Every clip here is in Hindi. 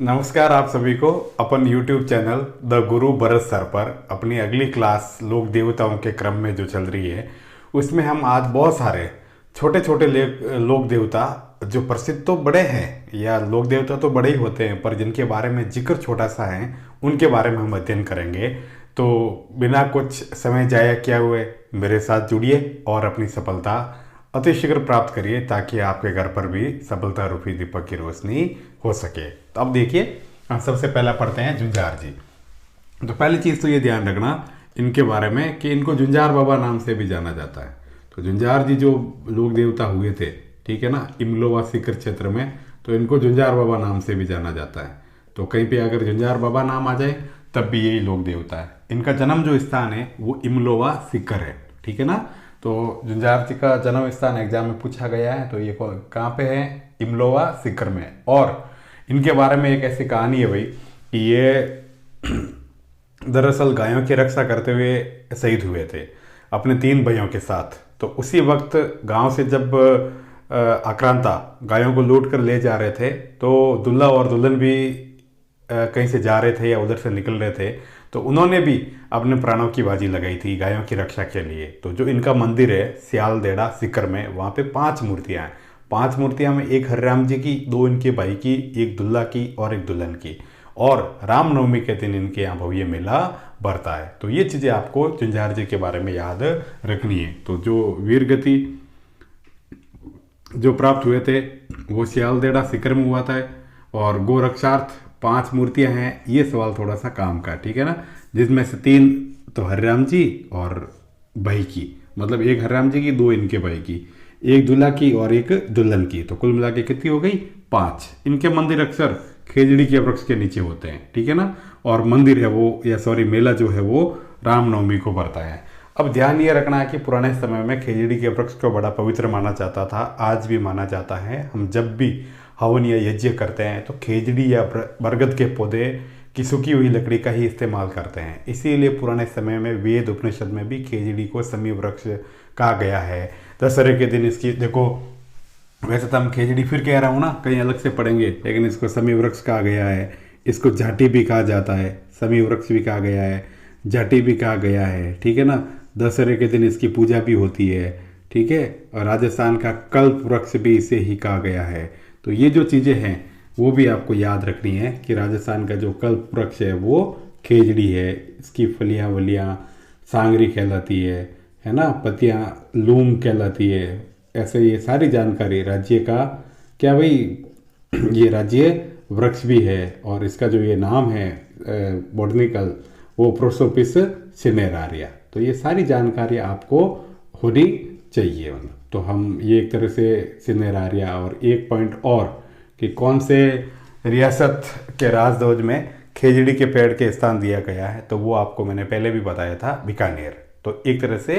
नमस्कार आप सभी को अपन YouTube channel the Guru Bharat sir पर अपनी अगली क्लास लोक देवताओं के क्रम में जो चल रही है उसमें हम आज बहुत सारे छोटे छोटे लोक देवता जो प्रसिद्ध तो बड़े हैं या लोक देवता तो बड़े ही होते हैं पर जिनके बारे में जिक्र छोटा सा है उनके बारे में हम अध्ययन करेंगे। तो बिना कुछ समय जाया किए हुए मेरे साथ जुड़िए और अपनी सफलता अतिशीघ्र प्राप्त करिए ताकि आपके घर पर भी सफलता रूपी दीपक की रोशनी हो सके। तो अब देखिए हम सबसे पहला पढ़ते हैं झुंझार जी। तो पहली चीज़ तो ये ध्यान रखना इनके बारे में कि इनको झुंझार बाबा नाम से भी जाना जाता है। तो झुंझार जी जो लोक देवता हुए थे, ठीक है ना, इमलोवा सीकर क्षेत्र में, तो इनको झुंझार बाबा नाम से भी जाना जाता है। तो कहीं पे अगर झुंझार बाबा नाम आ जाए तब भी यही लोक देवता है। इनका जन्म जो स्थान है वो इमलोवा सीकर है, ठीक है ना। तो झुंझार जी का जन्म स्थान एग्जाम में पूछा गया है, तो ये कहाँ पे है? इमलोवा सीकर में। और इनके बारे में एक ऐसी कहानी है भाई कि ये दरअसल गायों की रक्षा करते हुए शहीद हुए थे अपने 3 भाइयों के साथ। तो उसी वक्त गांव से जब आक्रांता गायों को लूट कर ले जा रहे थे तो दुल्हा और दुल्हन भी कहीं से जा रहे थे या उधर से निकल रहे थे, तो उन्होंने भी अपने प्राणों की बाजी लगाई थी गायों की रक्षा के लिए। तो जो इनका मंदिर है सियालदेड़ा सीकर में, वहाँ पे 5 मूर्तियाँ हैं। 5 मूर्तियाँ में एक हरिराम जी की, 2 इनके भाई की, एक दुल्हा की और एक दुल्हन की। और रामनवमी के दिन इनके यहाँ भव्य मेला बढ़ता है। तो ये चीज़ें आपको झुंझार जी के बारे में याद रखनी है। तो जो वीर गति जो प्राप्त हुए थे वो सियालदेड़ा सीकर में हुआ था। और गोरक्षार्थ 5 मूर्तियां हैं, ये सवाल थोड़ा सा काम का, ठीक है ना, जिसमें से 3 तो हरिराम जी और भाई की, मतलब एक हरिराम जी की, 2 इनके भाई की, एक दूल्हा की और एक दुल्हन की। तो कुल मिला के कितनी हो गई? 5। इनके मंदिर अक्सर खेजड़ी के वृक्ष के नीचे होते हैं, ठीक है ना। और मंदिर है वो या सॉरी मेला जो है वो रामनवमी को बढ़ता है। अब ध्यान ये रखना है कि पुराने समय में खेजड़ी के वृक्ष को बड़ा पवित्र माना जाता था, आज भी माना जाता है। हम जब भी हवन या यज्ञ करते हैं तो खेजड़ी या बरगद के पौधे की सूखी हुई लकड़ी का ही इस्तेमाल करते हैं। इसीलिए पुराने समय में वेद उपनिषद में भी खेजड़ी को समी वृक्ष कहा गया है। दशहरे के दिन इसकी देखो, वैसे तो हम खेजड़ी फिर कह रहा हूँ ना, कहीं अलग से पढ़ेंगे, लेकिन इसको समी वृक्ष कहा गया है। इसको झाटी भी कहा जाता है, समी वृक्ष भी कहा गया है, झाटी भी कहा गया है, ठीक है ना। दशहरे के दिन इसकी पूजा भी होती है, ठीक है। और राजस्थान का कल्प वृक्ष भी इसे ही कहा गया है। तो ये जो चीज़ें हैं वो भी आपको याद रखनी है कि राजस्थान का जो कल्प वृक्ष है वो खेजड़ी है। इसकी फलियां वलियां सांगरी कहलाती है ना, पत्तियां लूम कहलाती है। ऐसे ये सारी जानकारी राज्य का क्या भाई, ये राज्य वृक्ष भी है। और इसका जो ये नाम है बॉटनिकल, वो प्रोसोपिस सिनेरारिया। तो ये सारी जानकारी आपको होनी चाहिए। तो हम ये एक तरह से सिनेरारिया, और एक पॉइंट और कि कौन से रियासत के राजध्वज में खेजड़ी के पेड़ के स्थान दिया गया है, तो वो आपको मैंने पहले भी बताया था, बीकानेर। तो एक तरह से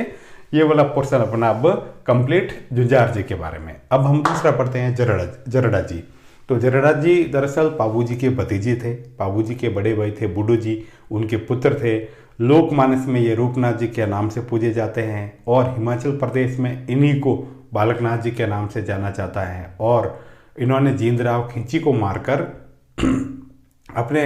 ये वाला पोर्शन अपना अब कंप्लीट झुंझार जी के बारे में। अब हम दूसरा पढ़ते हैं जरड़ा जी। तो जरड़ा जी दरअसल पाबू जी के भतीजे थे। पाबू जी के बड़े भाई थे बूढ़ू जी, उनके पुत्र थे। लोकमानस में ये रूपनाथ जी के नाम से पूजे जाते हैं और हिमाचल प्रदेश में इन्हीं को बालकनाथ जी के नाम से जाना जाता है। और इन्होंने जींदराव खींची को मारकर अपने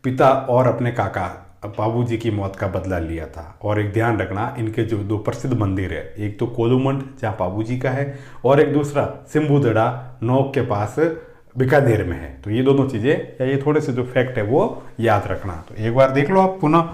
पिता और अपने काका बाबू जी की मौत का बदला लिया था। और एक ध्यान रखना, इनके जो 2 प्रसिद्ध मंदिर है, एक तो कोलूमंड जहाँ बाबू जी का है और एक दूसरा सिंबुदड़ा नोक के पास बीकानेर में है। तो ये दोनों चीज़ें या ये थोड़े से जो फैक्ट है वो याद रखना। तो एक बार देख लो आप पुनः,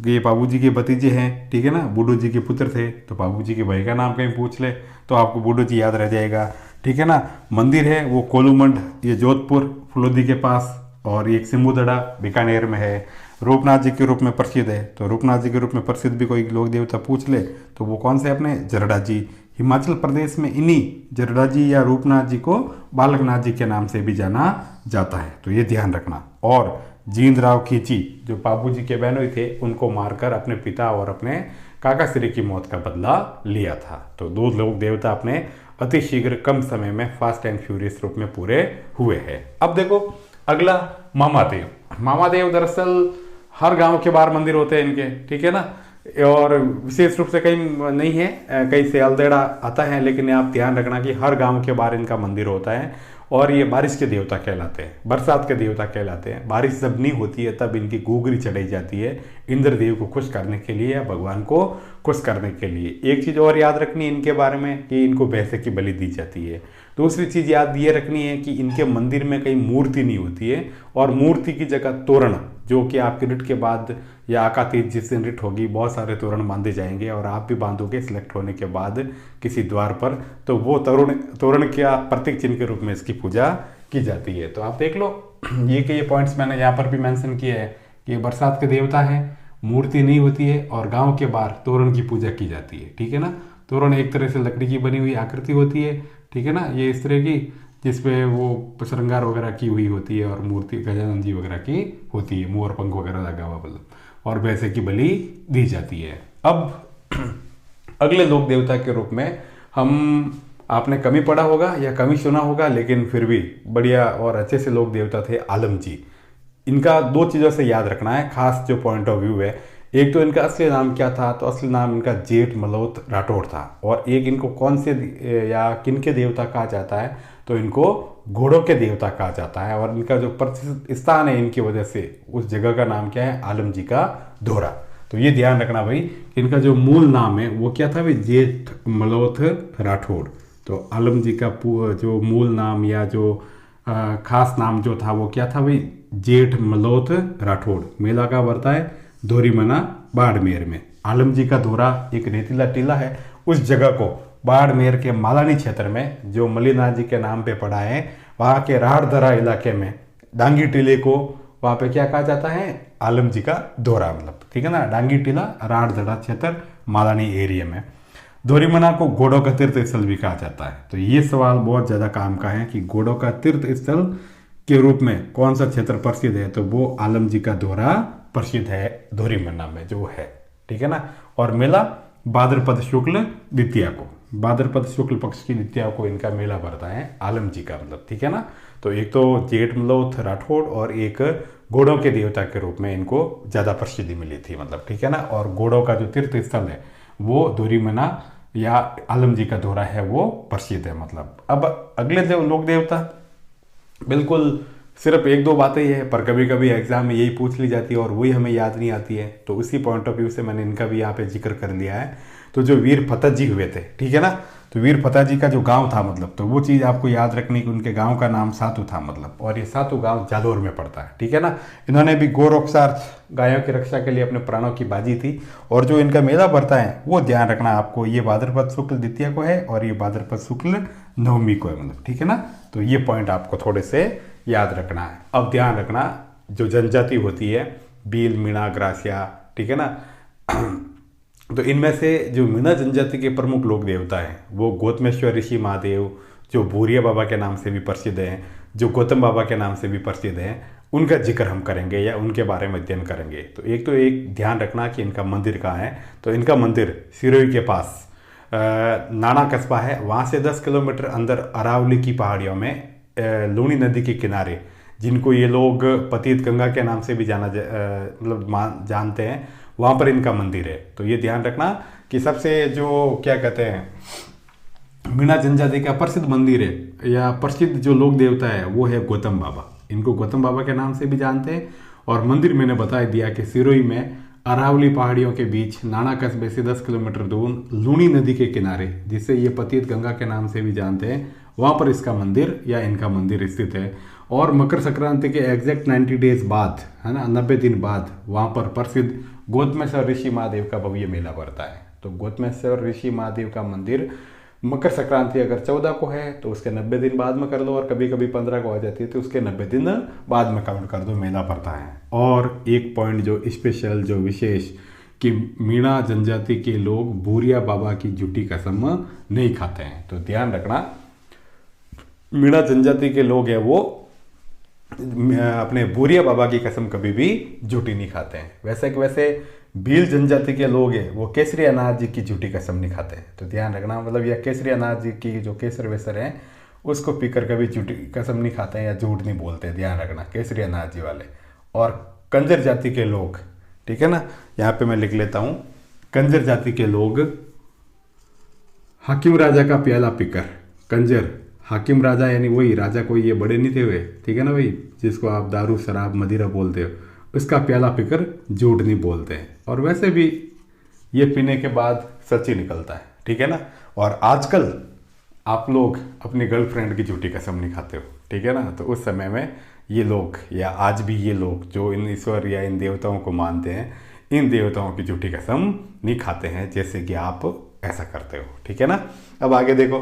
ये बाबू जी के भतीजे हैं, ठीक है ना, बूढ़ू जी के पुत्र थे। तो बाबू जी के भाई का नाम कहीं पूछ ले तो आपको बूढ़ू जी याद रह जाएगा, ठीक है ना। मंदिर है वो कोलूमंड, ये जोधपुर फुलोदी के पास, और एक सिंबुदड़ा बीकानेर में है। रूपनाथ जी के रूप में प्रसिद्ध है। तो रूपनाथ जी के रूप में प्रसिद्ध भी कोई लोक देवता पूछ ले तो वो कौन से? अपने जरड़ा जी। हिमाचल प्रदेश में इन्हीं जरड़ा जी या रूपनाथ जी को बालकनाथ जी के नाम से भी जाना जाता है। तो ये ध्यान रखना। और जींदराव खींची जो बाबू जी के बहनोई थे, उनको मारकर अपने पिता और अपने काका श्री की मौत का बदला लिया था। तो 2 लोक देवता अपने अतिशीघ्र कम समय में फास्ट एंड फ्यूरियस रूप में पूरे हुए हैं। अब देखो अगला मामादेव। मामादेव दरअसल हर गांव के बाहर मंदिर होते हैं इनके, ठीक है ना। और विशेष रूप से कहीं नहीं है, कहीं सियालदेड़ा आता है, लेकिन आप ध्यान रखना कि हर गांव के बाहर इनका मंदिर होता है। और ये बारिश के देवता कहलाते हैं, बरसात के देवता कहलाते हैं। बारिश जब नहीं होती है तब इनकी घूघरी चढ़ाई जाती है इंद्रदेव को खुश करने के लिए या भगवान को खुश करने के लिए। एक चीज़ और याद रखनी है इनके बारे में कि इनको भैंसे की बलि दी जाती है। दूसरी चीज़ याद ये रखनी है कि इनके मंदिर में कहीं मूर्ति नहीं होती है, और मूर्ति की जगह तोरण, जो कि आपके रिट के बाद या आकातीत जिस दिन रिट होगी बहुत सारे तोरण बांधे जाएंगे, और आप भी बांधोगे सिलेक्ट होने के बाद किसी द्वार पर, तो वो तोरण का प्रतीक चिन्ह के रूप में इसकी पूजा की जाती है। तो आप देख लो ये पॉइंट्स मैंने यहाँ पर भी मेंशन किए हैं कि बरसात के देवता है, मूर्ति नहीं होती है, और गांव के बाहर तोरण की पूजा की जाती है। ठीक है ना। तोरण एक तरह से लकड़ी की बनी हुई आकृति होती है, ठीक है ना, ये इस तरह की जिसपे वो श्रृंगार वगैरह की हुई होती है, और मूर्ति गजानन जी वगैरह की होती है, मोर पंख वगैरह लगा हुआ मतलब, और वैसे की बलि दी जाती है। अब अगले लोक देवता के रूप में हम, आपने कमी पढ़ा होगा या कमी सुना होगा, लेकिन फिर भी बढ़िया और अच्छे से लोक देवता थे आलम जी। इनका दो चीज़ों से याद रखना है, खास जो पॉइंट ऑफ व्यू है। एक तो इनका असली नाम क्या था, तो असली नाम इनका जेठ मलोत राठौड़ था। और एक इनको कौन से या किन के देवता कहा जाता है, तो इनको घोड़ों के देवता कहा जाता है। और इनका जो प्रतिष्ठित स्थान है इनकी वजह से, उस जगह का नाम क्या है, आलम जी का धोरा। तो ये ध्यान रखना भाई, इनका जो मूल नाम है वो क्या था भाई, जेठ मलोथ राठौड़। तो आलम जी का जो मूल नाम या जो खास नाम जो था वो क्या था भाई, जेठ मलोथ राठौड़। मेला का बढ़ता है धोरीमना बाड़मेर में। आलम जी का धोरा एक रेतीला टीला है, उस जगह को बाड़मेर के मालानी क्षेत्र में, जो मल्लीनाथ जी के नाम पे पड़ा है, वहाँ के राहड़दरा इलाके में डांगी टीले को वहाँ पे क्या कहा जाता है, आलम जी का धोरा मतलब। ठीक है ना, डांगी टीला राहड़दरा क्षेत्र मालानी एरिया में। धोरीमना को घोड़ों का तीर्थ स्थल भी कहा जाता है। तो ये सवाल बहुत ज़्यादा काम का है कि घोड़ों का तीर्थ स्थल के रूप में कौन सा क्षेत्र प्रसिद्ध है, तो वो आलम जी का धोरा प्रसिद्ध है धोरीमना में जो है। ठीक है ना। और मेला भाद्रपद शुक्ल द्वितीया को, भाद्रपद शुक्ल पक्ष की द्वितीया को इनका मेला भरता है आलम जी का मतलब। ठीक है ना। तो एक तो जेठ मलोथ राठौड़ और एक घोड़ों के देवता के रूप में इनको ज़्यादा प्रसिद्धि मिली थी मतलब। ठीक है ना। और घोड़ों का जो तीर्थ स्थल है वो धोरीमना या आलम जी का धोरा है वो प्रसिद्ध है मतलब। अब अगले लोक देवता, बिल्कुल सिर्फ एक दो बातें ही है, पर कभी कभी एग्जाम में यही पूछ ली जाती है और वही हमें याद नहीं आती है, तो उसी पॉइंट ऑफ व्यू से मैंने इनका भी यहाँ पे जिक्र कर लिया है। तो जो वीर फतेह जी हुए थे, ठीक है ना, तो वीर फतेह जी का जो गांव था मतलब, तो वो चीज़ आपको याद रखनी कि उनके गांव का नाम सातू था मतलब, और ये सातू गांव जालोर में पड़ता है। ठीक है ना। इन्होंने भी गोरक्षार्थ गायों की रक्षा के लिए अपने प्राणों की बाजी थी। और जो इनका मेला पड़ता है वो ध्यान रखना आपको, ये भाद्रपद शुक्ल द्वितीया को है और ये भाद्रपद शुक्ल नवमी को है मतलब। ठीक है ना। तो ये पॉइंट आपको थोड़े से याद रखना है। अब ध्यान रखना, जो जनजाति होती है भील, मीणा, ग्रासिया, ठीक है ना, तो इनमें से जो मीणा जनजाति के प्रमुख लोक देवता हैं वो गौतमेश्वर ऋषि महादेव, जो भूरिया बाबा के नाम से भी प्रसिद्ध हैं, जो गौतम बाबा के नाम से भी प्रसिद्ध हैं, उनका जिक्र हम करेंगे या उनके बारे में अध्ययन करेंगे। तो एक ध्यान रखना कि इनका मंदिर कहाँ है, तो इनका मंदिर सिरोही के पास नाना कस्बा है, वहाँ से 10 किलोमीटर अंदर अरावली की पहाड़ियों में लूनी नदी के किनारे, जिनको ये लोग पतित गंगा के नाम से भी मतलब जानते हैं, वहाँ पर इनका मंदिर है। तो ये ध्यान रखना कि सबसे जो क्या कहते हैं मीणा जनजाति का प्रसिद्ध मंदिर है या प्रसिद्ध जो लोक देवता है वो है गौतम बाबा। इनको गौतम बाबा के नाम से भी जानते हैं। और मंदिर मैंने बता दिया कि सिरोही में अरावली पहाड़ियों के बीच नाना कस्बे से 10 किलोमीटर दूर लूनी नदी के किनारे, जिसे ये पतित गंगा के नाम से भी जानते हैं, वहाँ पर इसका मंदिर या इनका मंदिर स्थित है। और मकर संक्रांति के एग्जैक्ट 90 डेज बाद, है ना, 90 दिन बाद वहाँ पर प्रसिद्ध गौतमेश्वर ऋषि महादेव का भव्य मेला पड़ता है। तो गौतमेश्वर ऋषि महादेव का मंदिर मकर संक्रांति अगर 14 को है तो उसके 90 दिन बाद में कर लो, और कभी कभी 15 को आ जाती है तो उसके 90 दिन बाद में काउंट कर दो, मेला पड़ता है। और एक पॉइंट जो स्पेशल, जो विशेष, कि मीणा जनजाति के लोग भूरिया बाबा की झूठी कसम नहीं खाते हैं। तो ध्यान रखना, मीणा जनजाति के लोग हैं वो अपने भूरिया बाबा की कसम कभी भी झूठी नहीं खाते हैं। वैसे भील जनजाति के लोग हैं वो केसरी अनाज जी की झूठी कसम नहीं खाते हैं। तो ध्यान रखना, मतलब यह केसरी अनाज जी की जो केसर वेसर है उसको पीकर कभी झूठी कसम नहीं खाते हैं या झूठ नहीं बोलते, ध्यान रखना, केसरी अनाज जी वाले। और कंजर जाति के लोग, ठीक है ना, यहाँ पे मैं लिख लेता हूँ, कंजर जाति के लोग हाकिम राजा का प्याला पीकर, कंजर हाकिम राजा यानी वही राजा, कोई ये बड़े नहीं थे हुए, ठीक है ना भाई, जिसको आप दारू शराब मदिरा बोलते हो, उसका प्याला पीकर झूठ नहीं बोलते हैं। और वैसे भी ये पीने के बाद सच ही निकलता है, ठीक है ना। और आजकल आप लोग अपनी गर्लफ्रेंड की झूठी कसम नहीं खाते हो, ठीक है ना। तो उस समय में ये लोग, या आज भी ये लोग जो इन ईश्वर या इन देवताओं को मानते हैं, इन देवताओं की झूठी कसम नहीं खाते हैं, जैसे कि आप ऐसा करते हो, ठीक है ना। अब आगे देखो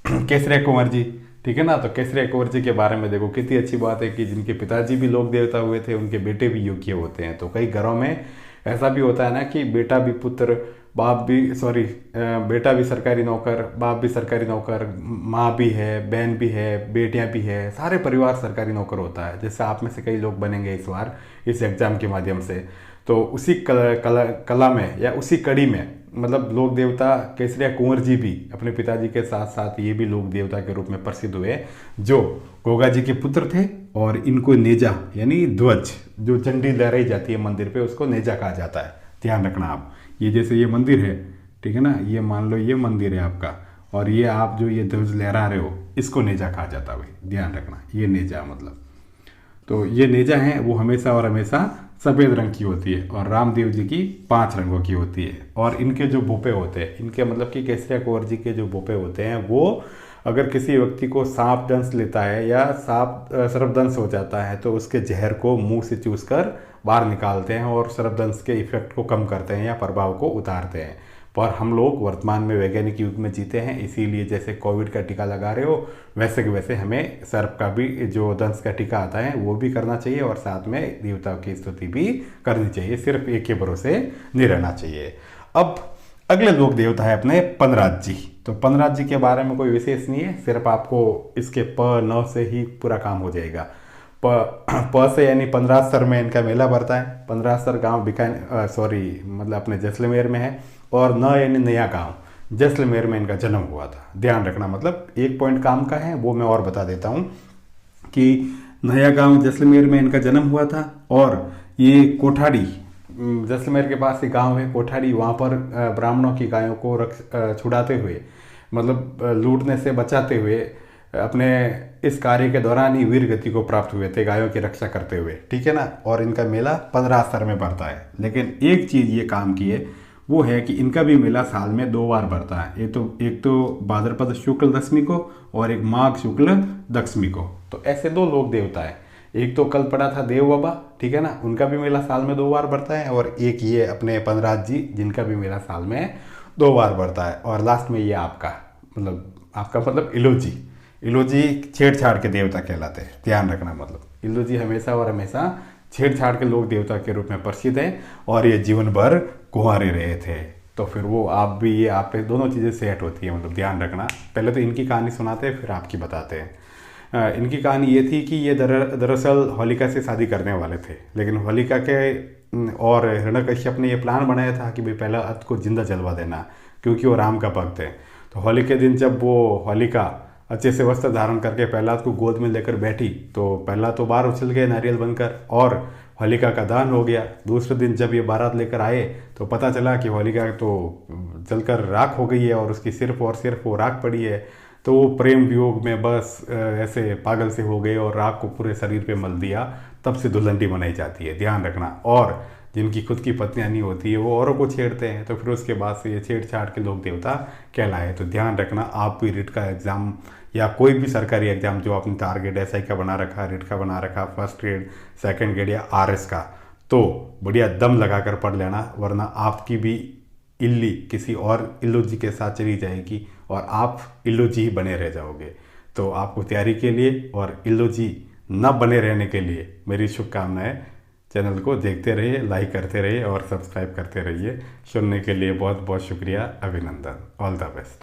केसरिया कुंवर जी, ठीक है ना। तो केसरिया कुंवर जी के बारे में देखो, कितनी अच्छी बात है कि जिनके पिताजी भी लोक देवता हुए थे, उनके बेटे भी योग्य होते हैं। तो कई घरों में ऐसा भी होता है ना कि बेटा भी पुत्र, बेटा भी सरकारी नौकर, बाप भी सरकारी नौकर, माँ भी है, बहन भी है, बेटियाँ भी है, सारे परिवार सरकारी नौकर होता है। जैसे आप में से कई लोग बनेंगे इस बार इस एग्ज़ाम के माध्यम से। तो उसी कला में या उसी कड़ी में मतलब लोक देवता केसरिया कुंवर जी भी अपने पिताजी के साथ साथ ये भी लोक देवता के रूप में प्रसिद्ध हुए, जो गोगा जी के पुत्र थे। और इनको नेजा यानी ध्वज, जो झंडी लहराई जाती है मंदिर पे, उसको नेजा कहा जाता है। ध्यान रखना आप, ये जैसे ये मंदिर है, ठीक है ना, ये मान लो ये मंदिर है आपका, और ये आप जो ये ध्वज लहरा रहे हो, इसको नेजा कहा जाता है भाई, ध्यान रखना। ये नेजा मतलब, तो ये नेजा है वो हमेशा और हमेशा सफ़ेद रंग की होती है, और रामदेव जी की 5 रंगों की होती है। और इनके जो भोपे होते हैं, इनके मतलब कि केसरिया कुंवर जी के जो भोपे होते हैं, वो अगर किसी व्यक्ति को सांप दंश लेता है या सांप सर्पदंश हो जाता है, तो उसके जहर को मुंह से चूस कर बाहर निकालते हैं और सर्पदंश के इफेक्ट को कम करते हैं या प्रभाव को उतारते हैं। पर हम लोग वर्तमान में वैज्ञानिक युग में जीते हैं, इसीलिए जैसे कोविड का टीका लगा रहे हो, वैसे के वैसे हमें सर्प का भी जो दंश का टीका आता है वो भी करना चाहिए, और साथ में देवताओं की स्तुति भी करनी चाहिए। सिर्फ एक के भरोसे नहीं रहना चाहिए। अब अगले लोक देवता है अपने पनराज जी। तो पनराज जी के बारे में कोई विशेष नहीं है, सिर्फ आपको इसके न से ही पूरा काम हो जाएगा। प से यानी पंद्रासर में इनका मेला भरता है। पंद्रासर गांव मतलब अपने जैसलमेर में है। और न यानी नया गांव, जैसलमेर में इनका जन्म हुआ था। ध्यान रखना, मतलब एक पॉइंट काम का है, वो मैं और बता देता हूँ कि नया गांव जैसलमेर में इनका जन्म हुआ था। और ये कोठाड़ी, जैसलमेर के पास एक गांव है कोठाड़ी, वहाँ पर ब्राह्मणों की गायों को छुड़ाते हुए, मतलब लूटने से बचाते हुए, अपने इस कार्य के दौरान ही वीर गति को प्राप्त हुए थे, गायों की रक्षा करते हुए, ठीक है ना। और इनका मेला 15 स्तर में बढ़ता है। लेकिन एक चीज़ ये काम की है, वो है कि इनका भी मेला साल में 2 बार बढ़ता है। एक तो भाद्रपद शुक्ल दशमी को, और एक माघ शुक्ल दशमी को। तो ऐसे 2 लोक देवता है। एक तो कल पड़ा था देव बाबा, ठीक है ना, उनका भी मेला साल में 2 बार बढ़ता है। और एक ये अपने पनराज जी, जिनका भी मेला साल में 2 बार बढ़ता है। और लास्ट में ये आपका मतलब इलोजी छेड़छाड़ के देवता कहलाते हैं। ध्यान रखना, मतलब इलोजी हमेशा और हमेशा छेड़छाड़ के लोक देवता के रूप में प्रसिद्ध है, और ये जीवन भर कुंवारे रहे थे। तो फिर वो आप भी, ये आप पे दोनों चीज़ें सेट होती है, मतलब ध्यान रखना। पहले तो इनकी कहानी सुनाते हैं, फिर आपकी बताते हैं। इनकी कहानी ये थी कि ये दरअसल होलिका से शादी करने वाले थे, लेकिन होलिका के और हिरण्यकश्यप ने ये प्लान बनाया था कि भाई पहला अत को जिंदा जलवा देना, क्योंकि वो राम का भक्त है। तो होली के दिन जब वो होलिका अच्छे से वस्त्र धारण करके प्रहलाद को गोद में लेकर बैठी, तो प्रहलाद तो बाहर उछल गए नारियल बनकर, और होलिका का दान हो गया। दूसरे दिन जब ये बारात लेकर आए, तो पता चला कि होलिका तो जलकर राख हो गई है, और उसकी सिर्फ और सिर्फ वो राख पड़ी है। तो वो प्रेम वियोग में बस ऐसे पागल से हो गए, और राख को पूरे शरीर पे मल दिया। तब से दुल्हनडी मनाई जाती है, ध्यान रखना। और जिनकी खुद की पत्नियां नहीं होती है, वो औरों को छेड़ते हैं, तो फिर उसके बाद से ये छेड़छाड़ के लोक देवता कहलाए। तो ध्यान रखना, आप भी रिट का एग्ज़ाम या कोई भी सरकारी एग्जाम जो आपने टारगेट एसआई का बना रखा, रिट का बना रखा, फर्स्ट ग्रेड, सेकंड ग्रेड या आरएस का, तो बढ़िया दम लगाकर पढ़ लेना, वरना आपकी भी इल्ली किसी और इल्लोजी के साथ चली जाएगी, और आप इल्लोजी ही बने रह जाओगे। तो आपको तैयारी के लिए और इल्लोजी न बने रहने के लिए मेरी शुभकामनाएं। चैनल को देखते रहिए, लाइक करते रहिए और सब्सक्राइब करते रहिए। सुनने के लिए बहुत बहुत शुक्रिया, अभिनंदन। All the best.